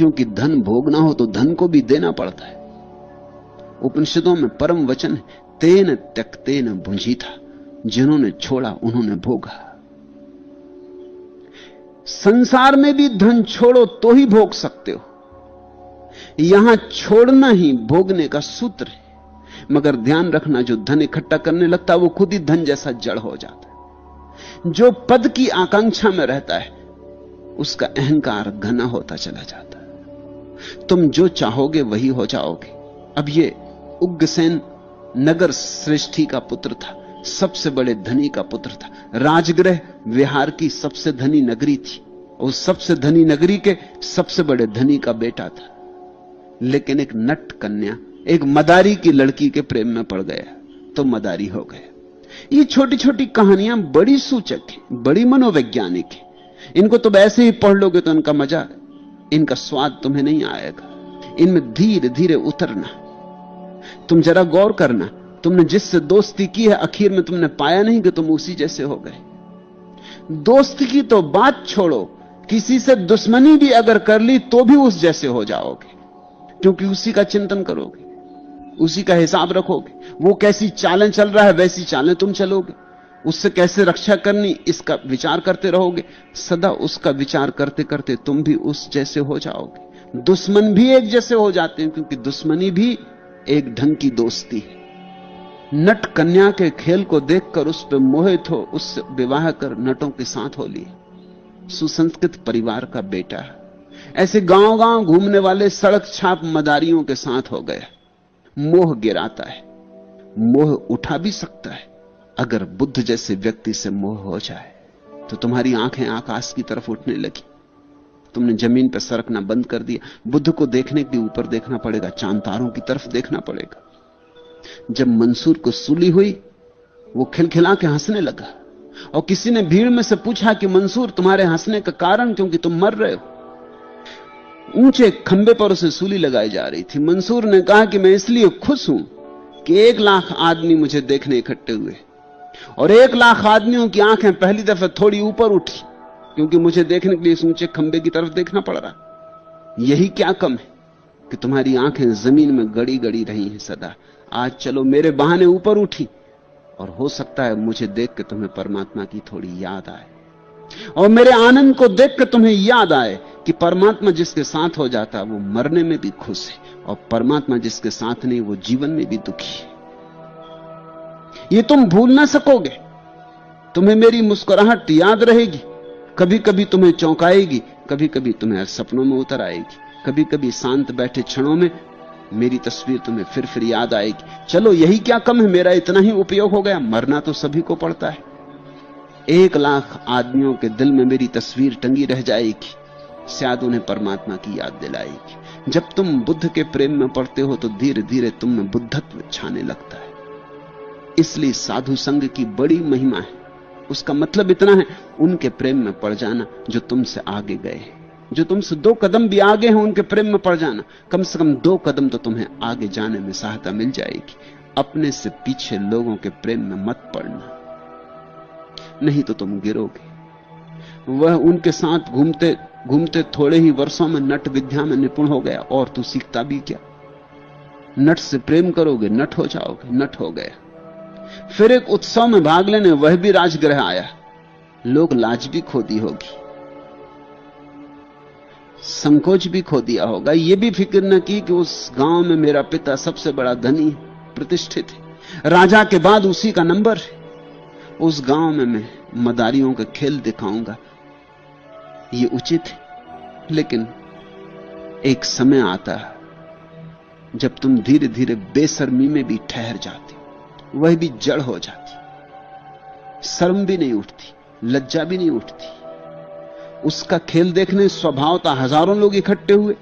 क्योंकि धन भोगना हो तो धन को भी देना पड़ता है। उपनिषदों में परम वचन है, तेन त्यक्तेन भुंजीथा, जिन्होंने छोड़ा उन्होंने भोगा। संसार में भी धन छोड़ो तो ही भोग सकते हो। यहां छोड़ना ही भोगने का सूत्र है। मगर ध्यान रखना, जो धन इकट्ठा करने लगता है वो खुद ही धन जैसा जड़ हो जाता है। जो पद की आकांक्षा में रहता है उसका अहंकार घना होता चला जाता है। तुम जो चाहोगे वही हो जाओगे। अब ये उग्रसेन नगर श्रेष्ठी का पुत्र था, सबसे बड़े धनी का पुत्र था। राजगृह विहार की सबसे धनी नगरी थी। उस सबसे धनी नगरी के सबसे बड़े धनी का बेटा था। लेकिन एक नट कन्या, एक मदारी की लड़की के प्रेम में पड़ गया तो मदारी हो गया। ये छोटी छोटी कहानियां बड़ी सूचक हैं, बड़ी मनोवैज्ञानिक हैं। इनको तुम ऐसे ही पढ़ लोगे तो इनका मजा, इनका स्वाद तुम्हें नहीं आएगा। इनमें धीरे धीरे उतरना। तुम जरा गौर करना, तुमने जिससे दोस्ती की है आखिर में तुमने पाया नहीं कि तुम उसी जैसे हो गए। दोस्ती की तो बात छोड़ो, किसी से दुश्मनी भी अगर कर ली तो भी उस जैसे हो जाओगे, क्योंकि उसी का चिंतन करोगे, उसी का हिसाब रखोगे। वो कैसी चालें चल रहा है वैसी चालें तुम चलोगे। उससे कैसे रक्षा करनी इसका विचार करते रहोगे। सदा उसका विचार करते करते तुम भी उस जैसे हो जाओगे। दुश्मन भी एक जैसे हो जाते हैं, क्योंकि दुश्मनी भी एक ढंग की दोस्ती है। नट कन्या के खेल को देखकर उस पर मोहित हो, उससे विवाह कर नटों के साथ हो लिए। सुसंस्कृत परिवार का बेटा है। ऐसे गांव गांव घूमने वाले सड़क छाप मदारियों के साथ हो गया। मोह गिराता है, मोह उठा भी सकता है। अगर बुद्ध जैसे व्यक्ति से मोह हो जाए तो तुम्हारी आंखें आकाश की तरफ उठने लगी। तुमने जमीन पर सरकना बंद कर दिया। बुद्ध को देखने के लिए ऊपर देखना पड़ेगा, चांद तारों की तरफ देखना पड़ेगा। जब मंसूर को सूली हुई, वो खिलखिला के हंसने लगा, और किसी ने भीड़ में से पूछा कि मंसूर तुम्हारे हंसने का कारण, क्योंकि तुम मर रहे हो। ऊंचे खंबे पर उसे सूली लगाई जा रही थी। मंसूर ने कहा कि मैं इसलिए खुश हूं कि 1 लाख आदमी मुझे देखने इकट्ठे हुए, और 1 लाख आदमियों की आंखें पहली दफे थोड़ी ऊपर उठी, क्योंकि मुझे देखने के लिए इस ऊंचे खंबे की तरफ देखना पड़ रहा। यही क्या कम है कि तुम्हारी आंखें जमीन में गड़ी गड़ी रही हैं सदा। आज चलो मेरे बहाने ऊपर उठी, और हो सकता है मुझे देख के तुम्हें परमात्मा की थोड़ी याद आए, और मेरे आनंद को देख के तुम्हें याद आए कि परमात्मा जिसके साथ हो जाता है वो मरने में भी खुश है, और परमात्मा जिसके साथ नहीं वो जीवन में भी दुखी है। ये तुम भूल ना सकोगे। तुम्हें मेरी मुस्कुराहट याद रहेगी, कभी कभी तुम्हें चौंकाएगी, कभी कभी तुम्हें सपनों में उतर आएगी, कभी कभी शांत बैठे क्षणों में मेरी तस्वीर तुम्हें फिर याद आएगी। चलो यही क्या कम है, मेरा इतना ही उपयोग हो गया। मरना तो सभी को पड़ता है। 1 लाख आदमियों के दिल में मेरी तस्वीर टंगी रह जाएगी, शायद उन्हें परमात्मा की याद दिलाएगी। जब तुम बुद्ध के प्रेम में पड़ते हो तो धीरे धीरे तुम में बुद्धत्व छाने लगता है। इसलिए साधु संग की बड़ी महिमा है। उसका मतलब इतना है, उनके प्रेम में पड़ जाना जो तुमसे आगे गए हैं, जो तुमसे 2 कदम भी आगे हैं, उनके प्रेम में पड़ जाना। कम से कम 2 कदम तो तुम्हें आगे जाने में सहायता मिल जाएगी। अपने से पीछे लोगों के प्रेम में मत पड़ना, नहीं तो तुम गिरोगे। वह उनके साथ घूमते घूमते थोड़े ही वर्षों में नट विद्या में निपुण हो गया, और तू सीखता भी क्या? नट से प्रेम करोगे, नट हो जाओगे। नट हो गया। फिर एक उत्सव में भाग लेने वह भी राजगृह आया। लोग लाज भी खो दी होगी, संकोच भी खो दिया होगा। यह भी फिक्र न की कि उस गांव में मेरा पिता सबसे बड़ा धनी प्रतिष्ठित है, राजा के बाद उसी का नंबर है। उस गांव में मैं मदारियों का खेल दिखाऊंगा, यह उचित है। लेकिन एक समय आता है जब तुम धीरे धीरे बेशर्मी में भी ठहर जाते, वह भी जड़ हो जाती। शर्म भी नहीं उठती, लज्जा भी नहीं उठती। उसका खेल देखने स्वभावतः हजारों लोग इकट्ठे हुए,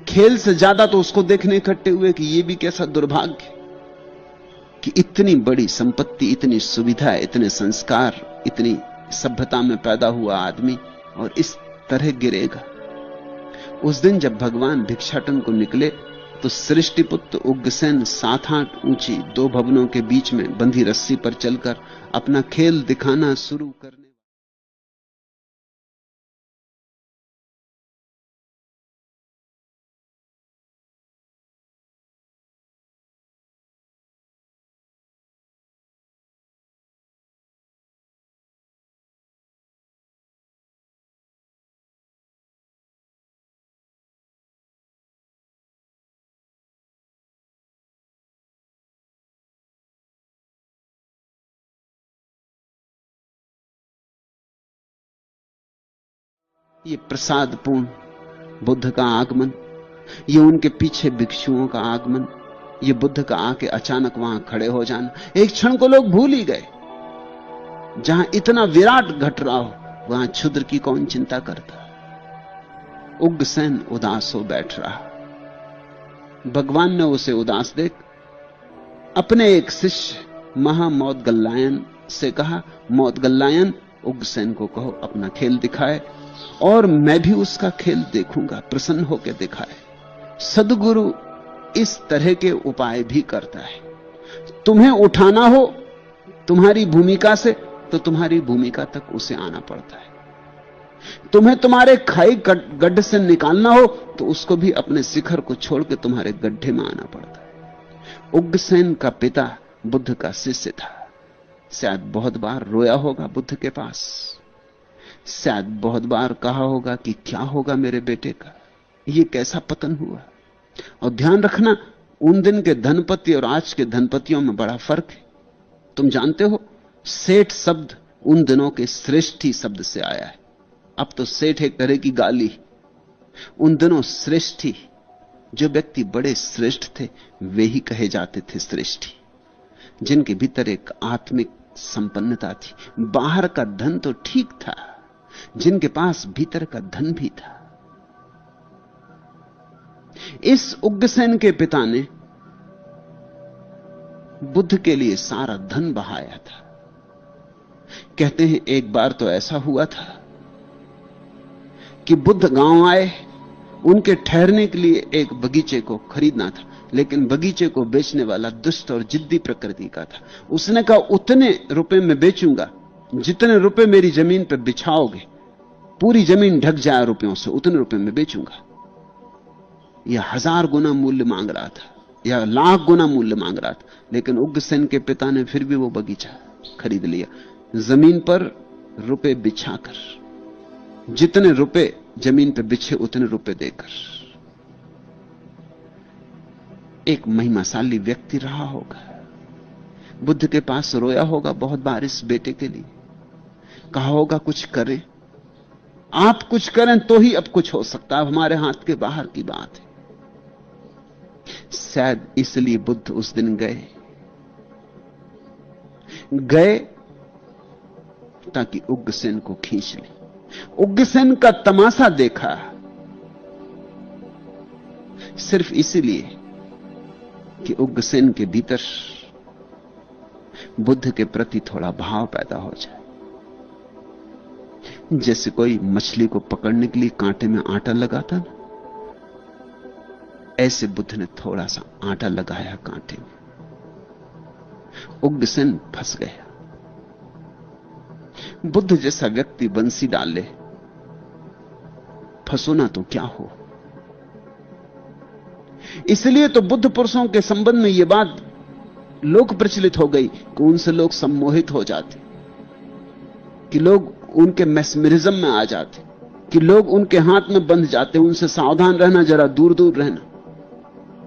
खेल से ज्यादा तो उसको देखने इकट्ठे हुए कि यह भी कैसा दुर्भाग्य कि इतनी बड़ी संपत्ति, इतनी सुविधा, इतने संस्कार, इतनी सभ्यता में पैदा हुआ आदमी और इस तरह गिरेगा। उस दिन जब भगवान भिक्षाटन को निकले तो सृष्टिपुत्र उग्रसेन 7-8 ऊंची 2 भवनों के बीच में बंधी रस्सी पर चलकर अपना खेल दिखाना शुरू करने ये प्रसादपूर्ण बुद्ध का आगमन, ये उनके पीछे भिक्षुओं का आगमन, ये बुद्ध का आके अचानक वहां खड़े हो जाना, एक क्षण को लोग भूल ही गए। जहां इतना विराट घट रहा हो वहां क्षुद्र की कौन चिंता करता। उग्रसेन उदास हो बैठ रहा। भगवान ने उसे उदास देख अपने एक शिष्य महामौदगल्लायन से कहा, मौदगल्लायन उग्रसेन को कहो अपना खेल दिखाए और मैं भी उसका खेल देखूंगा, प्रसन्न होकर दिखाए। सद्गुरु इस तरह के उपाय भी करता है। तुम्हें उठाना हो तुम्हारी भूमिका से तो तुम्हारी भूमिका तक उसे आना पड़ता है। तुम्हें तुम्हारे खाई गड्ढे से निकालना हो तो उसको भी अपने शिखर को छोड़ के तुम्हारे गड्ढे में आना पड़ता है। उग्रसेन का पिता बुद्ध का शिष्य था। शायद बहुत बार रोया होगा बुद्ध के पास, शायद बहुत बार कहा होगा कि क्या होगा मेरे बेटे का, ये कैसा पतन हुआ। और ध्यान रखना, उन दिन के धनपति और आज के धनपतियों में बड़ा फर्क है। तुम जानते हो सेठ शब्द उन दिनों के श्रेष्ठी शब्द से आया है। अब तो सेठ एक तरह की गाली। उन दिनों श्रेष्ठी, जो व्यक्ति बड़े श्रेष्ठ थे वे ही कहे जाते थे श्रेष्ठी, जिनके भीतर एक आत्मिक संपन्नता थी। बाहर का धन तो ठीक था, जिनके पास भीतर का धन भी था। इस उग्रसेन के पिता ने बुद्ध के लिए सारा धन बहाया था। कहते हैं एक बार तो ऐसा हुआ था कि बुद्ध गांव आए, उनके ठहरने के लिए एक बगीचे को खरीदना था, लेकिन बगीचे को बेचने वाला दुष्ट और जिद्दी प्रकृति का था। उसने कहा उतने रुपए में बेचूंगा जितने रुपए मेरी जमीन पर बिछाओगे, पूरी जमीन ढक जाए रुपयों से, उतने रुपए में बेचूंगा। यह 1000 गुना मूल्य मांग रहा था या लाख गुना मूल्य मांग रहा था, लेकिन उग्रसेन के पिता ने फिर भी वो बगीचा खरीद लिया, जमीन पर रुपए बिछाकर, जितने रुपए जमीन पर बिछे उतने रुपए देकर। एक महिमाशाली व्यक्ति रहा होगा, बुद्ध के पास रोया होगा बहुत बार इस बेटे के लिए, कहा होगा कुछ करें, आप कुछ करें तो ही अब कुछ हो सकता है, हमारे हाथ के बाहर की बात है। शायद इसलिए बुद्ध उस दिन गए ताकि उग्रसेन को खींच ले। उग्रसेन का तमाशा देखा सिर्फ इसीलिए कि उग्रसेन के भीतर बुद्ध के प्रति थोड़ा भाव पैदा हो जाए। जैसे कोई मछली को पकड़ने के लिए कांटे में आटा लगाता ना, ऐसे बुद्ध ने थोड़ा सा आटा लगाया कांटे में। उग्रसेन फंस गया। बुद्ध जैसा व्यक्ति बंसी डाले, फंसो ना तो क्या हो। इसलिए तो बुद्ध पुरुषों के संबंध में यह बात लोक प्रचलित हो गई कि उनसे लोग सम्मोहित हो जाते, कि लोग उनके मैस्मरिज्म में आ जाते, कि लोग उनके हाथ में बंध जाते। उनसे सावधान रहना, जरा दूर दूर रहना,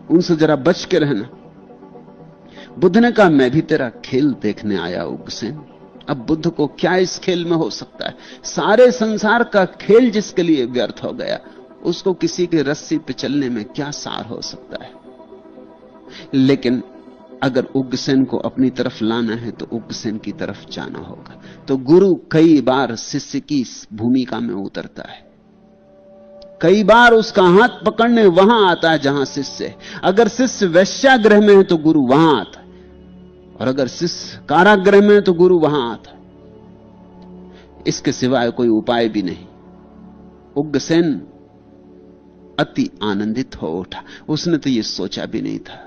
उनसे जरा बच के रहना। बुद्ध ने कहा मैं भी तेरा खेल देखने आया उग्रसेन। अब बुद्ध को क्या इस खेल में हो सकता है? सारे संसार का खेल जिसके लिए व्यर्थ हो गया, उसको किसी के रस्सी पे चलने में क्या सार हो सकता है? लेकिन अगर उग्रसेन को अपनी तरफ लाना है तो उग्रसेन की तरफ जाना होगा। तो गुरु कई बार शिष्य की भूमिका में उतरता है, कई बार उसका हाथ पकड़ने वहां आता है जहां शिष्य है। अगर शिष्य वेश्यागृह में है तो गुरु वहां आता है, और अगर शिष्य कारागृह में है तो गुरु वहां आता है। इसके सिवाय कोई उपाय भी नहीं। उग्रसेन अति आनंदित हो उठा। उसने तो यह सोचा भी नहीं था,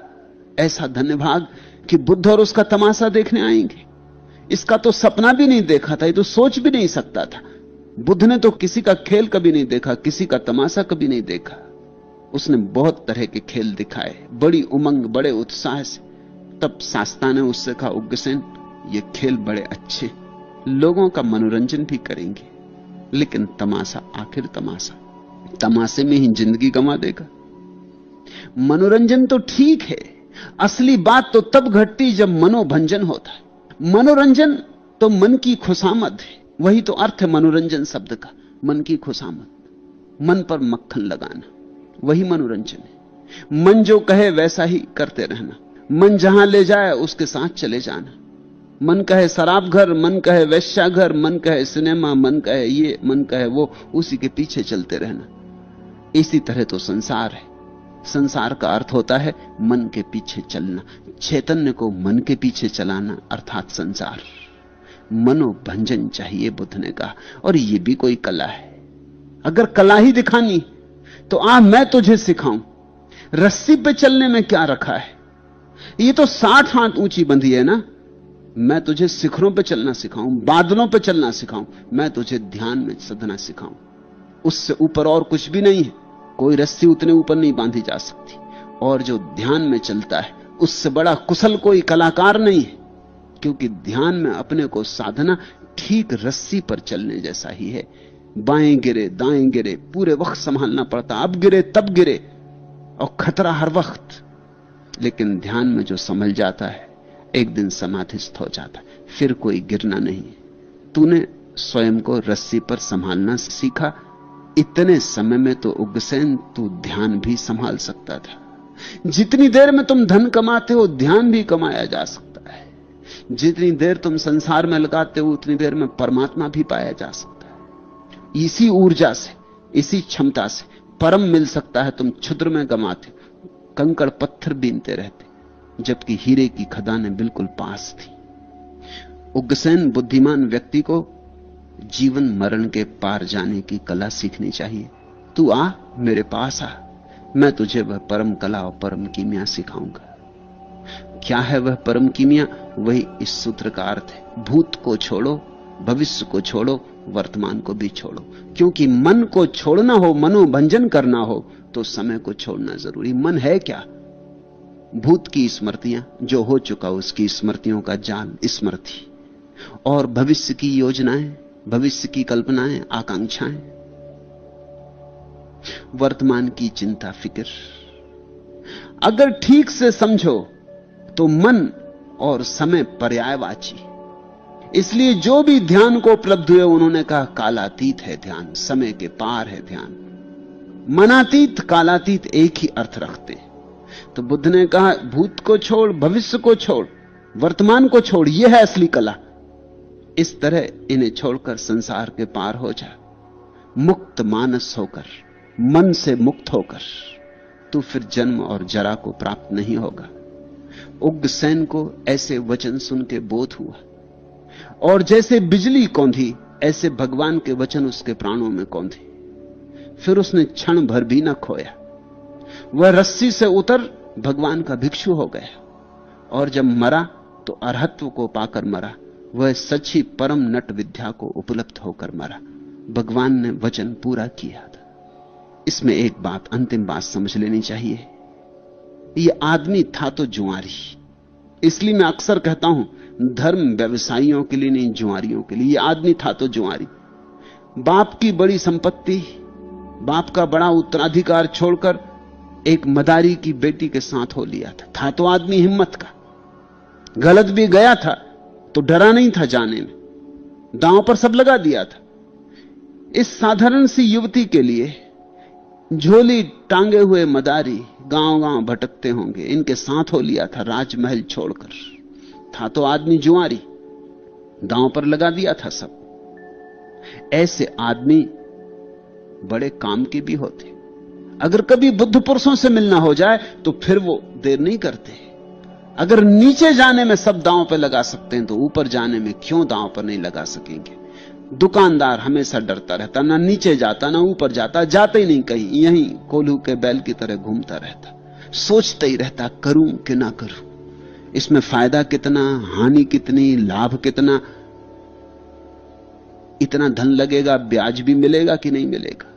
ऐसा धन्यभाग कि बुद्ध और उसका तमाशा देखने आएंगे। इसका तो सपना भी नहीं देखा था, ये तो सोच भी नहीं सकता था। बुद्ध ने तो किसी का खेल कभी नहीं देखा, किसी का तमाशा कभी नहीं देखा। उसने बहुत तरह के खेल दिखाए, बड़ी उमंग, बड़े उत्साह से। तब शास्ता ने उससे कहा उग्रसेन ये खेल बड़े अच्छे, लोगों का मनोरंजन भी करेंगे, लेकिन तमाशा आखिर तमाशा, तमाशे में ही जिंदगी गंवा देगा। मनोरंजन तो ठीक है, असली बात तो तब घटती जब मनोभंजन होता है। मनोरंजन तो मन की खुशामद है, वही तो अर्थ है मनोरंजन शब्द का, मन की खुशामद। मन पर मक्खन लगाना, वही मनोरंजन है। मन जो कहे वैसा ही करते रहना, मन जहां ले जाए उसके साथ चले जाना। मन कहे शराब घर, मन कहे वेश्या घर, मन कहे सिनेमा, मन कहे ये, मन कहे वो, उसी के पीछे चलते रहना। इसी तरह तो संसार है। संसार का अर्थ होता है मन के पीछे चलना। चैतन्य को मन के पीछे चलाना अर्थात संसार। मनोभंजन चाहिए, बुद्ध ने कहा। और यह भी कोई कला है। अगर कला ही दिखानी तो मैं तुझे सिखाऊं। रस्सी पे चलने में क्या रखा है? ये तो 60 हाथ ऊंची बंधी है ना। मैं तुझे शिखरों पे चलना सिखाऊं, बादलों पे चलना सिखाऊं, मैं तुझे ध्यान में सधना सिखाऊं। उससे ऊपर और कुछ भी नहीं है। कोई रस्सी उतने ऊपर नहीं बांधी जा सकती। और जो ध्यान में चलता है उससे बड़ा कुशल कोई कलाकार नहीं है, क्योंकि ध्यान में अपने को साधना ठीक रस्सी पर चलने जैसा ही है। बाएं गिरे दाएं गिरे, पूरे वक्त संभालना पड़ता, अब गिरे तब गिरे, और खतरा हर वक्त। लेकिन ध्यान में जो संभल जाता है एक दिन समाधिस्थ हो जाता है, फिर कोई गिरना नहीं। तूने स्वयं को रस्सी पर संभालना सीखा, इतने समय में तो उग्रसेन तू ध्यान भी संभाल सकता था। जितनी देर में तुम धन कमाते हो ध्यान भी कमाया जा सकता है। जितनी देर तुम संसार में लगाते हो उतनी देर में परमात्मा भी पाया जा सकता है। इसी ऊर्जा से, इसी क्षमता से परम मिल सकता है। तुम क्षुद्र में गमाते, कंकड़ पत्थर बीनते रहते, जबकि हीरे की खदानें बिल्कुल पास थी। उग्रसेन बुद्धिमान व्यक्ति को जीवन मरण के पार जाने की कला सीखनी चाहिए। तू आ, मेरे पास आ, मैं तुझे वह परम कला और परम कीमिया सिखाऊंगा। क्या है वह परम कीमिया? वही इस सूत्र का अर्थ है। भूत को छोड़ो, भविष्य को छोड़ो, वर्तमान को भी छोड़ो। क्योंकि मन को छोड़ना हो, मनोभंजन करना हो, तो समय को छोड़ना जरूरी। मन है क्या? भूत की स्मृतियां, जो हो चुका उसकी स्मृतियों का जाल स्मृति, और भविष्य की योजनाएं, भविष्य की कल्पनाएं, आकांक्षाएं, वर्तमान की चिंता फिक्र। अगर ठीक से समझो तो मन और समय पर्यायवाची। इसलिए जो भी ध्यान को उपलब्ध हुए उन्होंने कहा कालातीत है ध्यान, समय के पार है ध्यान। मनातीत कालातीत एक ही अर्थ रखते। तो बुद्ध ने कहा भूत को छोड़, भविष्य को छोड़, वर्तमान को छोड़, यह है असली कला। इस तरह इन्हें छोड़कर संसार के पार हो जा, मुक्त मानस होकर, मन से मुक्त होकर, तू फिर जन्म और जरा को प्राप्त नहीं होगा। उग्रसेन को ऐसे वचन सुन के बोध हुआ, और जैसे बिजली कौंधी ऐसे भगवान के वचन उसके प्राणों में कौंधे। फिर उसने क्षण भर भी न खोया। वह रस्सी से उतर भगवान का भिक्षु हो गया, और जब मरा तो अरहत्व को पाकर मरा। वह सच्ची परम नट विद्या को उपलब्ध होकर मरा। भगवान ने वचन पूरा किया था। इसमें एक बात, अंतिम बात समझ लेनी चाहिए। यह आदमी था तो जुआरी। इसलिए मैं अक्सर कहता हूं धर्म व्यवसायियों के लिए नहीं, जुआरियों के लिए। यह आदमी था तो जुआरी। बाप की बड़ी संपत्ति, बाप का बड़ा उत्तराधिकार छोड़कर एक मदारी की बेटी के साथ हो लिया था तो आदमी हिम्मत का। गलत भी गया था तो डरा नहीं था जाने में, दांव पर सब लगा दिया था। इस साधारण सी युवती के लिए झोली टांगे हुए मदारी गांव गांव भटकते होंगे, इनके साथ हो लिया था राजमहल छोड़कर। था तो आदमी जुआरी, दांव पर लगा दिया था सब। ऐसे आदमी बड़े काम के भी होते। अगर कभी बुद्ध पुरुषों से मिलना हो जाए तो फिर वो देर नहीं करते। अगर नीचे जाने में सब दांव पर लगा सकते हैं तो ऊपर जाने में क्यों दांव पर नहीं लगा सकेंगे? दुकानदार हमेशा डरता रहता, ना नीचे जाता ना ऊपर जाता, जाते ही नहीं कहीं, यहीं कोल्हू के बैल की तरह घूमता रहता, सोचता ही रहता करूं कि ना करूं, इसमें फायदा कितना, हानि कितनी, लाभ कितना, इतना धन लगेगा, ब्याज भी मिलेगा कि नहीं मिलेगा।